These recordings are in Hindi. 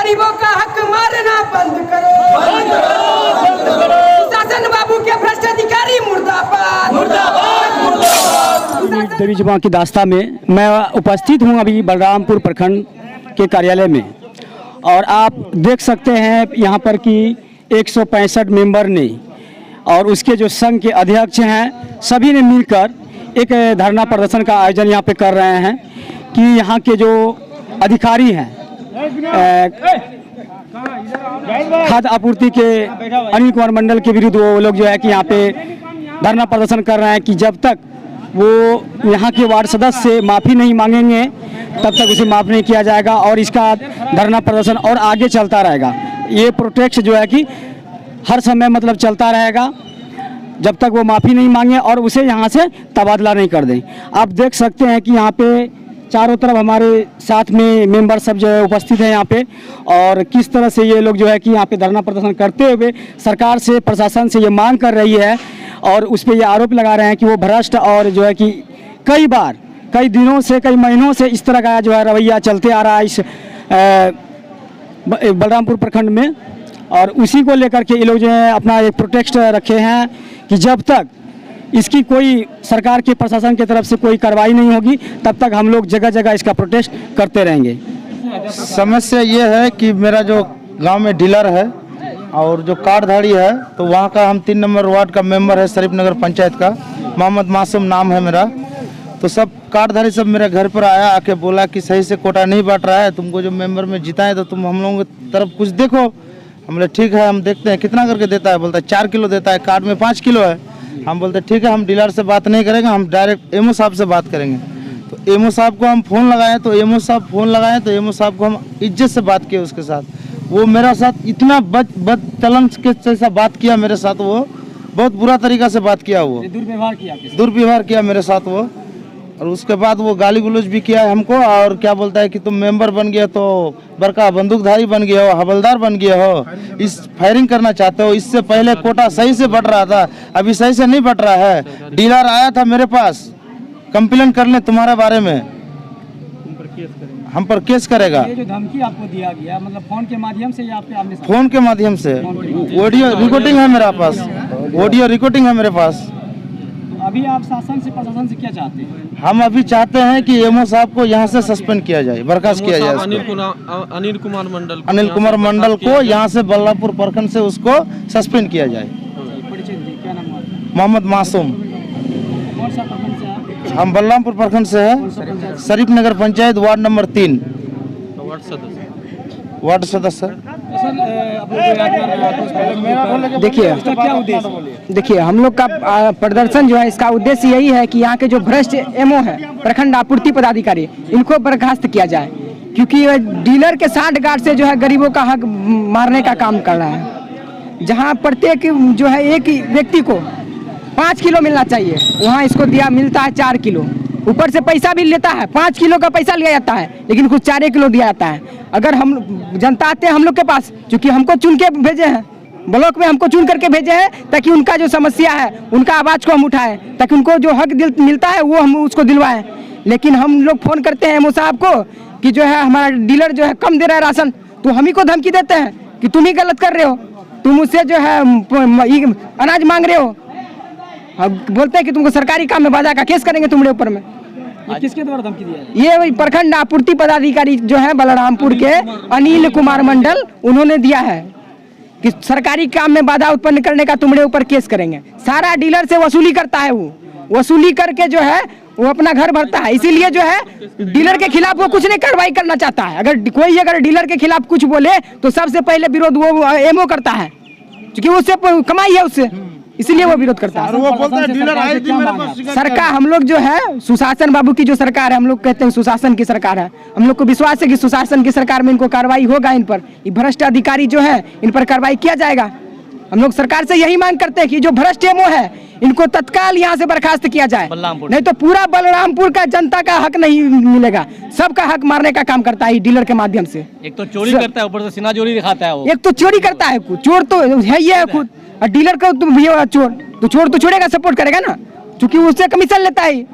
गरीबों का हक मारना बंद करो, बंद करो। शासन बाबू के भ्रष्ट अधिकारी मुर्दाबाद, मुर्दाबाद, मुर्दाबाद। देवी जुमा की दास्ता में मैं उपस्थित हूं अभी बलरामपुर प्रखंड के कार्यालय में, और आप देख सकते हैं यहां पर कि 165 मेंबर ने और उसके जो संघ के अध्यक्ष हैं सभी ने मिलकर एक धरना प्रदर्शन का आयोजन यहाँ पे कर रहे हैं कि यहाँ के जो अधिकारी हैं खाद्य आपूर्ति के अनिल कुमार मंडल के विरुद्ध वो लोग जो है कि यहाँ पे धरना प्रदर्शन कर रहे हैं कि जब तक वो यहाँ के वार्ड सदस्य से माफ़ी नहीं मांगेंगे तब तक उसे माफ़ नहीं किया जाएगा और इसका धरना प्रदर्शन और आगे चलता रहेगा। ये प्रोटेस्ट जो है कि हर समय मतलब चलता रहेगा जब तक वो माफ़ी नहीं मांगे और उसे यहाँ से तबादला नहीं कर दें। आप देख सकते हैं कि यहाँ पे चारों तरफ हमारे साथ में मेंबर सब जो है उपस्थित हैं यहाँ पे, और किस तरह से ये लोग जो है कि यहाँ पे धरना प्रदर्शन करते हुए सरकार से प्रशासन से ये मांग कर रही है और उस पर ये आरोप लगा रहे हैं कि वो भ्रष्ट और जो है कि कई बार कई दिनों से कई महीनों से इस तरह का जो है रवैया चलते आ रहा है इस बलरामपुर प्रखंड में, और उसी को लेकर के ये लोग जो है अपना एक प्रोटेस्ट रखे हैं कि जब तक इसकी कोई सरकार के प्रशासन की तरफ से कोई कार्रवाई नहीं होगी तब तक हम लोग जगह जगह इसका प्रोटेस्ट करते रहेंगे। समस्या ये है कि मेरा जो गांव में डीलर है और जो कार्डधारी है तो वहाँ का हम 3 नंबर वार्ड का मेंबर है शरीफ नगर पंचायत का, मोहम्मद मासूम नाम है मेरा। तो सब कार्डधारी सब मेरे घर पर आया, आके बोला कि सही से कोटा नहीं बांट रहा है, तुमको जो मेंबर में जिताए तो तुम हम लोगों की तरफ कुछ देखो। हम बोले ठीक है, हम देखते हैं कितना करके देता है। बोलता है 4 किलो देता है, कार्ड में 5 किलो है। हम बोलते ठीक है, हम डीलर से बात नहीं करेंगे, हम डायरेक्ट एमओ साहब से बात करेंगे। तो एमओ साहब को हम फ़ोन लगाए तो एमओ साहब को हम इज्जत से बात किए उसके साथ। वो मेरा साथ इतना बदचलन के जैसा बात किया मेरे साथ, वो बहुत बुरा तरीका से बात किया, वो दुर्व्यवहार किया मेरे साथ वो। और उसके बाद वो गाली गलौज भी किया है हमको, और क्या बोलता है कि तुम मेंबर बन गए तो बड़का बंदूकधारी बन गए हो, हवलदार बन गए हो, इस फायरिंग करना चाहते हो। इससे पहले कोटा सही से बढ़ रहा था, अभी सही से नहीं बढ़ रहा है। डीलर आया था मेरे पास कंप्लेन करने तुम्हारे बारे में, हम पर केस करेगा। ये जो धमकी आपको दिया गया मतलब फोन के माध्यम से या आपने फोन के माध्यम से ऑडियो रिकॉर्डिंग है मेरे पास, ऑडियो रिकॉर्डिंग है मेरे पास। अभी आप शासन से प्रशासन से क्या चाहते हैं? हम अभी चाहते हैं कि एमओ साहब को यहाँ से सस्पेंड किया जाए, बर्खास्त किया जाए। अनिल कुमार मंडल को यहाँ से बलरामपुर प्रखंड से उसको सस्पेंड किया जाए। क्या नाम है? मोहम्मद मासूम। कौन सा प्रखंड से है? हम बलरामपुर प्रखंड से है, शरीफ नगर पंचायत वार्ड नंबर 3 वार्ड सदस्य। देखिए हम लोग का प्रदर्शन जो है इसका उद्देश्य यही है कि यहाँ के जो भ्रष्ट एमओ है प्रखंड आपूर्ति पदाधिकारी इनको बर्खास्त किया जाए, क्योंकि डीलर के सांठगांठ से जो है गरीबों का हक मारने का काम कर रहा है। जहाँ प्रत्येक जो है एक व्यक्ति को 5 किलो मिलना चाहिए, वहाँ इसको मिलता है 4 किलो। ऊपर से पैसा भी लेता है, 5 किलो का पैसा लिया जाता है लेकिन कुछ 4 किलो दिया जाता है। अगर हम जनता आते हैं हम लोग के पास, क्योंकि हमको चुन के भेजे हैं, ब्लॉक में हमको चुन करके भेजे हैं ताकि उनका जो समस्या है उनका आवाज़ को हम उठाएं, ताकि उनको जो हक मिलता है वो हम उसको दिलवाएं। लेकिन हम लोग फ़ोन करते हैं एमओ साहब को कि जो है हमारा डीलर जो है कम दे रहा है राशन, तो हम ही को धमकी देते हैं कि तुम ही गलत कर रहे हो, तुम उससे जो है अनाज मांग रहे हो। हम बोलते हैं कि तुमको सरकारी काम में बाधा का केस करेंगे तुम्हारे ऊपर में। ये किसके द्वारा धमकी दिया है? ये प्रखंड आपूर्ति पदाधिकारी जो है बलरामपुर के अनिल कुमार मंडल, उन्होंने दिया है कि सरकारी काम में बाधा उत्पन्न करने का तुम्हारे ऊपर केस करेंगे। सारा डीलर से वसूली करता है, वो वसूली करके जो है वो अपना घर भरता है। इसीलिए जो है डीलर के खिलाफ वो कुछ नहीं कार्रवाई करना चाहता है। अगर डीलर के खिलाफ कुछ बोले तो सबसे पहले विरोध वो एमओ करता है, क्योंकि उससे कमाई है उससे, इसलिए वो विरोध करता है। वो बोलता है डीलर आए थे मेरे पास। सरकार हम लोग जो है सुशासन बाबू की जो सरकार है, हम लोग कहते हैं सुशासन की सरकार है, हम लोग को विश्वास है कि सुशासन की सरकार में इनको कार्रवाई होगा, इन पर ये भ्रष्ट अधिकारी जो है इन पर कार्रवाई किया जाएगा। हम लोग सरकार से यही मांग करते हैं कि जो भ्रष्ट एमओ है इनको तत्काल यहाँ से बर्खास्त किया जाए, नहीं तो पूरा बलरामपुर का जनता का हक नहीं मिलेगा। सबका हक मारने का काम करता है डीलर के माध्यम से। एक तो चोरी करता है, ऊपर से सीना चोरी दिखाता है वो। एक तो चोरी करता है, चोर तो है ही है खुद, और डीलर को तुम भी चोर तो चोर तो छोड़ेगा, सपोर्ट करेगा ना, क्योंकि उससे कमीशन लेता है।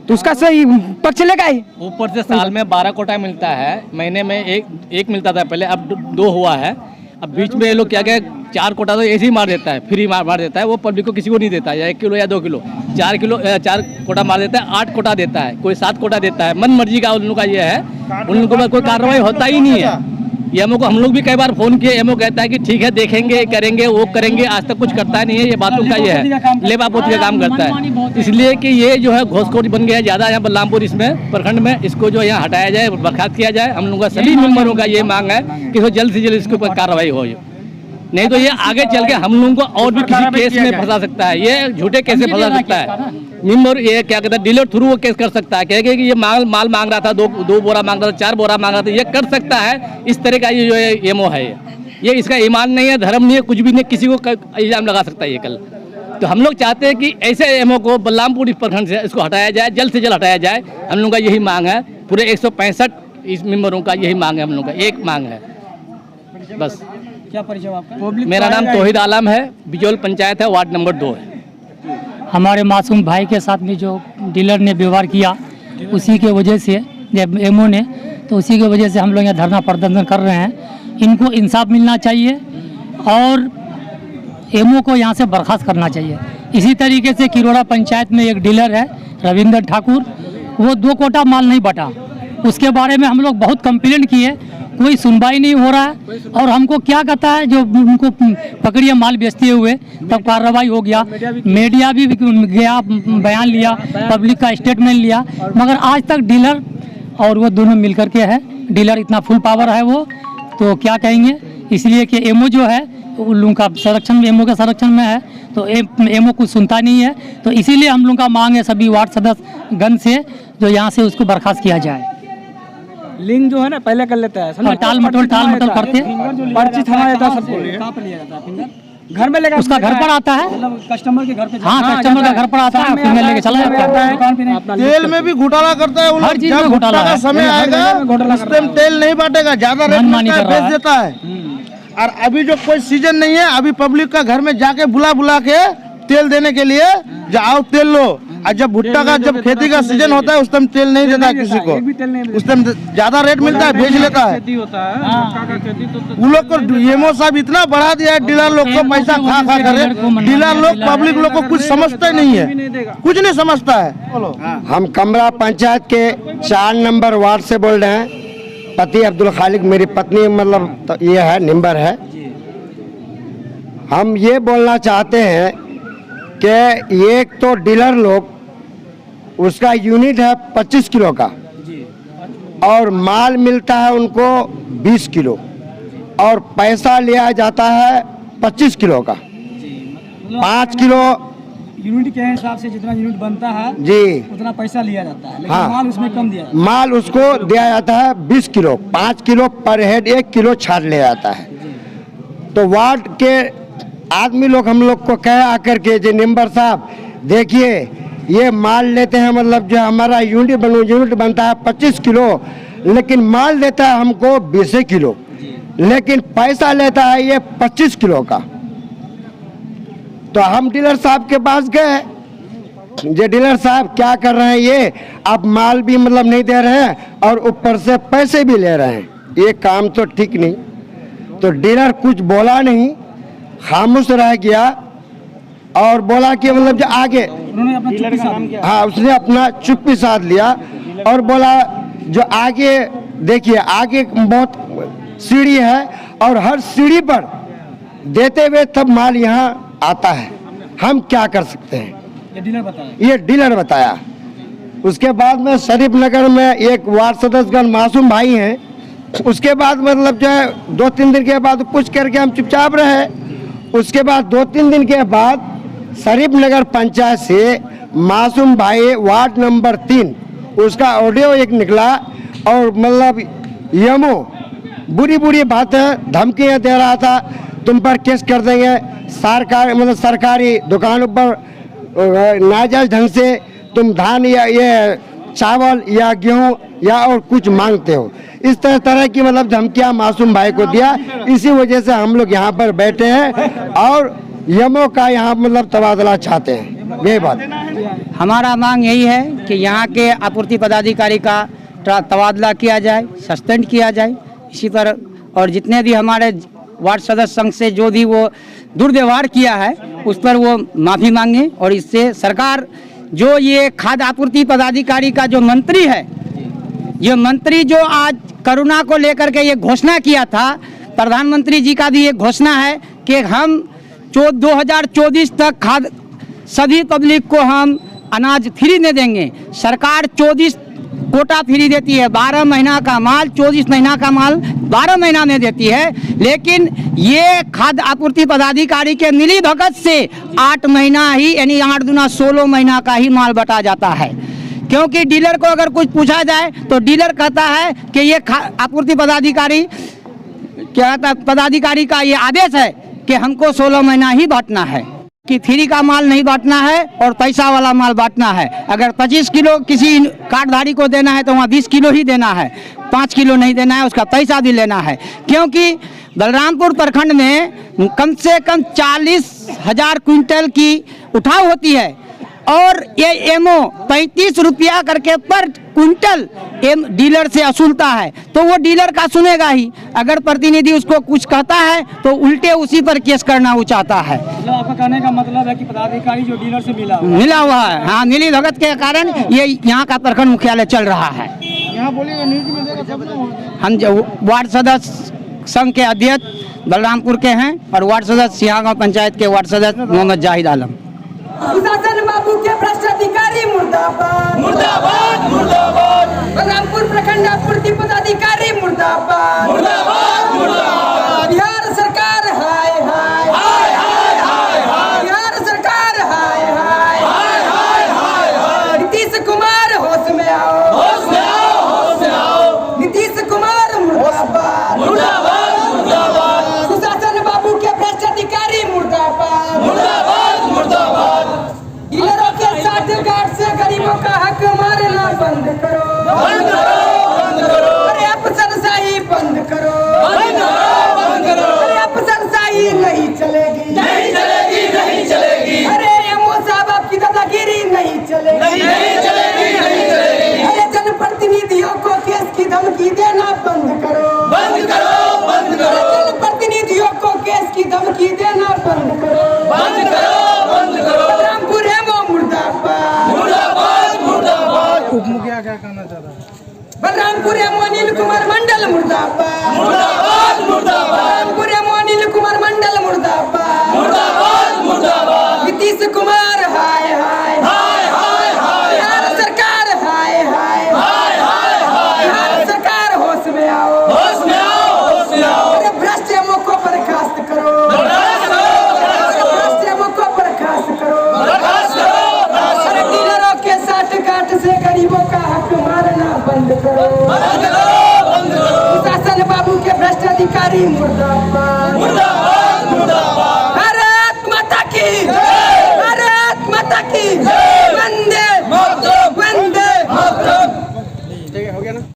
तो उसका सही पक्ष चलेगा ही। ऊपर से साल में 12 कोटा मिलता है, महीने में एक मिलता था पहले, अब 2 हुआ है। अब बीच में ये लोग क्या क्या 4 कोटा तो ऐसे ही मार देता है, फ्री मार देता है, वो पब्लिक को किसी को नहीं देता, या 1 किलो या 2 किलो, 4 कोटा मार देता है, 8 कोटा देता है, कोई 7 कोटा देता है। मन मर्जी का उन लोगों का ये है, उन लोगों पर कोई कार्रवाई होता ही नहीं है। एमओ को हम लोग भी कई बार फोन किए, एमओ कहता है कि ठीक है देखेंगे, करेंगे, वो करेंगे, आज तक कुछ करता नहीं है। ये बातों का ये है, लेबापोती का काम करता है। इसलिए कि ये जो है घोषखोर बन गया है ज़्यादा यहाँ बलरामपुर इसमें प्रखंड में, इसको जो यहाँ हटाया जाए, बर्खास्त किया जाए। हम लोगों का सभी मेंबरों का ये मांग है कि इसको जल्द से जल्द इसके ऊपर कार्रवाई हो, नहीं तो ये आगे चल के हम लोगों को और भी किसी केस में फंसा सकता है। ये झूठे केस में फंसा सकता है। मेंबर ये क्या कहता है, डीलर थ्रू वो केस कर सकता है, कहेगा कि ये माल मांग रहा था, 2 बोरा मांग रहा था, 4 बोरा मांग रहा था, ये कर सकता है। इस तरह का ये जो है एमओ है, ये इसका ईमान नहीं है, धर्म नहीं है, कुछ भी नहीं, किसी को इल्जाम लगा सकता है ये कल। तो हम लोग चाहते हैं कि ऐसे एमओ को बलरामपुर प्रखंड से इसको हटाया जाए, जल्द से जल्द हटाया जाए। हम लोग का यही मांग है, पूरे 165 इस मेंबरों का यही मांग है, हम लोग का एक मांग है बस। क्या परिचय आपका? मेरा नाम तौहीद आलम है, बिजोल पंचायत है, वार्ड नंबर 2 है। हमारे मासूम भाई के साथ में जो डीलर ने व्यवहार किया, उसी के वजह से एमओ ने, तो उसी की वजह से हम लोग यहाँ धरना प्रदर्शन कर रहे हैं। इनको इंसाफ मिलना चाहिए और एमओ को यहाँ से बर्खास्त करना चाहिए। इसी तरीके से किरोड़ा पंचायत में एक डीलर है रविंदर ठाकुर, वो 2 कोटा माल नहीं बटा, उसके बारे में हम लोग बहुत कंप्लेंट किए, कोई सुनवाई नहीं हो रहा है। और हमको क्या कहता है, जो उनको पकड़िए माल बेचते हुए, तब कार्रवाई हो गया, मीडिया भी गया, बयान लिया, पब्लिक का स्टेटमेंट लिया, मगर आज तक डीलर और वो दोनों मिलकर के है। डीलर इतना फुल पावर है वो, तो क्या कहेंगे। इसलिए कि एमओ जो है उन लोगों का संरक्षण में, एमओ के संरक्षण में है, तो एमओ कुछ सुनता नहीं है। तो इसीलिए हम लोग का मांग है सभी वार्ड सदस्य गण से, जो यहाँ से उसको बर्खास्त किया जाए। लिंक जो है ना पहले कर लेता है, टाल मटोल करते, पर्ची थमा देता है सबको। कहाँ पे लिया जाता है फिंगर? घर में लेकर उसका घर पर आता है, मतलब कस्टमर के घर पे। हाँ कस्टमर का घर पर आता है, फिंगर लेके चला जाता है। तेल में भी घोटाला करता है, हर चीज में घोटाला का है। समय आएगा उस टाइम तेल नहीं बांटेगा, ज्यादा रेट मनमानी में कर रहा बेच है। देता है। और अभी जो कोई सीजन नहीं है, अभी पब्लिक का घर में जाके बुला के तेल देने के लिए, जाओ तेल लो। और जब भुट्टा का, जब खेती का सीजन होता है, उस टाइम तेल नहीं देता है किसी को, उस टाइम ज्यादा रेट मिलता है, बेच लेता है। वो लोग को एमओ साहब इतना बढ़ा दिया है, डीलर लोग को पैसा खा कर, डीलर लोग पब्लिक लोग को कुछ समझता नहीं है, कुछ नहीं समझता है। हम कमरा पंचायत के 4 नंबर वार्ड से बोल रहे हैं। पति अब्दुल खालिक, मेरी पत्नी मतलब तो ये है नंबर है। हम ये बोलना चाहते हैं कि एक तो डीलर लोग, उसका यूनिट है 25 किलो का, और माल मिलता है उनको 20 किलो, और पैसा लिया जाता है 25 किलो का। 5 किलो यूनिट के हिसाब से जितना यूनिट बनता है जी उतना पैसा लिया जाता है, लेकिन हाँ। माल उसमें कम दिया जाता है। माल उसको दिया जाता है 20 किलो, 5 किलो पर हेड 1 किलो छाट ले जाता है। तो वार्ड के आदमी लोग हम लोग को कहे आकर के, जे नंबर साहब देखिए ये माल लेते हैं, मतलब जो हमारा यूनिट बनता है 25 किलो, लेकिन माल देता है हमको 20 किलो, लेकिन पैसा लेता है ये 25 किलो का। तो हम डीलर साहब के पास गए, जे डीलर साहब क्या कर रहे हैं ये, आप माल भी मतलब नहीं दे रहे हैं और ऊपर से पैसे भी ले रहे हैं, ये काम तो ठीक नहीं। तो डीलर कुछ बोला नहीं, खामोश रह गया और बोला कि मतलब जो आगे, उन्होंने अपना चुप्पी साध लिया। हाँ उसने अपना चुप्पी साध लिया और बोला जो आगे देखिए, आगे बहुत सीढ़ी है और हर सीढ़ी पर देते हुए तब माल यहाँ आता है, हम क्या कर सकते हैं। ये डीलर बताया। उसके बाद में शरीफ नगर में एक वार्ड सदस्यगण मासूम भाई हैं, उसके बाद मतलब जो है 2-3 दिन के बाद पूछ करके हम चुपचाप रहे। उसके बाद 2-3 दिन के बाद शरीफ नगर पंचायत से मासूम भाई वार्ड नंबर 3, उसका ऑडियो एक निकला और मतलब यमो बुरी बुरी बातें धमकियाँ दे रहा था, तुम पर केस कर देंगे, सरकारी दुकानों पर नाजायज ढंग से तुम धान या ये चावल या गेहूं या और कुछ मांगते हो, इस तरह की मतलब धमकियां मासूम भाई को दिया। इसी वजह से हम लोग यहाँ पर बैठे हैं और यमो का यहाँ मतलब तबादला चाहते हैं। यही बात। हमारा मांग यही है कि यहाँ के आपूर्ति पदाधिकारी का तबादला किया जाए, सस्पेंड किया जाए इसी पर, और जितने भी हमारे वार्ड सदस्य संघ से जो भी वो दुर्व्यवहार किया है उस पर वो माफ़ी मांगे, और इससे सरकार जो ये खाद्य आपूर्ति पदाधिकारी का जो मंत्री है, ये मंत्री जो आज कोरोना को लेकर के ये घोषणा किया था, प्रधानमंत्री जी का भी ये घोषणा है कि हम 2024 तक खाद्य सभी पब्लिक को हम अनाज फ्री में देंगे। सरकार 24 कोटा फ्री देती है, 12 महीना का माल, 24 महीना का माल 12 महीना में देती है, लेकिन ये खाद्य आपूर्ति पदाधिकारी के मिली भगत से 8 महीना ही, यानी 8 दूना 16 महीना का ही माल बटा जाता है। क्योंकि डीलर को अगर कुछ पूछा जाए तो डीलर कहता है कि ये आपूर्ति पदाधिकारी पदाधिकारी का ये आदेश है कि हमको 16 महीना ही बांटना है, कि फ्री का माल नहीं बांटना है और पैसा वाला माल बांटना है। अगर 25 किलो किसी कार्डधारी को देना है तो वहाँ 20 किलो ही देना है, 5 किलो नहीं देना है, उसका पैसा भी लेना है। क्योंकि बलरामपुर प्रखंड में कम से कम 40,000 क्विंटल की उठाव होती है, और ये एमओ 35 रुपया करके पर क्विंटल डीलर से वसूलता है, तो वो डीलर का सुनेगा ही। अगर प्रतिनिधि उसको कुछ कहता है तो उल्टे उसी पर केस करना वो चाहता है। मतलब आपका कहने का मतलब है कि पदाधिकारी जो डीलर से मिला हुआ है, हाँ, मिली भगत के कारण ये यहाँ का प्रखंड मुख्यालय चल रहा है। यहाँ बोलिएगा न्यूज में देगा। हम जो वार्ड सदस्य संघ के अध्यक्ष बलरामपुर के हैं और वार्ड सदस्य सिंहागांव पंचायत के वार्ड सदस्य मोहम्मद जाहिद आलम। सुशासन बाबू के भ्रष्टाधिकारी मुर्दाबाद, मुर्दाबाद मुर्दाबाद। बलरामपुर प्रखंड आपूर्ति पदाधिकारी मुर्दाबाद, मुर्दाबाद मुर्दाबाद। बिहार सरकार हाय हाय हाय हाय हाय हाय। बिहार सरकार हाय हाय हाय हाय हाय हाय। नीतीश कुमार होश में आओ, होश में आओ, होश में आओ। नीतीश कुमार मुर्दाबाद, मुर्दाबाद मुर्दाबाद। सुशासन बाबू के भ्रष्टाधिकारी मुर्दाबाद, मुर्दाबाद मुर्दाबाद। डीलरों के साथ गांठ से गरीबों का हक मारना बंद करो, बंद करो, बंद करो। अरे अफसरशाही बंद करो, बंद करो, बंद करो। अरे अफसरशाही नहीं चलेगी, नहीं चलेगी, नहीं चलेगी। अरे एमओ साहब आपकी दादागिरी नहीं चलेगी, नहीं चलेगी, नहीं चलेगी। अरे जनप्रतिनिधियों को केस की धमकी देना बंद करो, बंद करो, बंद करो। जनप्रतिनिधियों को केस की धमकी देना बंद करो, बंद करो, बंद करो। बलरामपुर एमओ मुर्दाबाद, मुर्दाबाद मुर्दाबाद। उप मुखिया क्या कहना चाह रहा है? बलरामपुर एमओ अनिल कुमार मंडल मुर्दाबाद, मुर्दाबाद मुर्दाबाद। बलरामपुर एमओ अनिल कुमार मंडल मुर्दाबाद, मुर्दाबाद मुर्दाबाद। नीतीश कुमार हाय हाय हाय हाय हाय। बिहार सरकार हाय हाय हाय हाय हाय। बिहार सरकार होश में आओ, होश में आओ, होश में आओ। अरे भ्रष्ट एमओ को बर्खास्त करो, बर्खास्त करो, बर्खास्त करो। भ्रष्ट एमओ को बर्खास्त करो, बर्खास्त करो, बर्खास्त अरे करो। डीलरों के साथ गांठ से गरीबों का हक मारना बंद करो, बंद करो, बंद करो। सुशासन बाबू के भ्रष्टाधिकारी मुर्दाबाद, मुर्दाबाद मुर्दाबाद। भारत माता की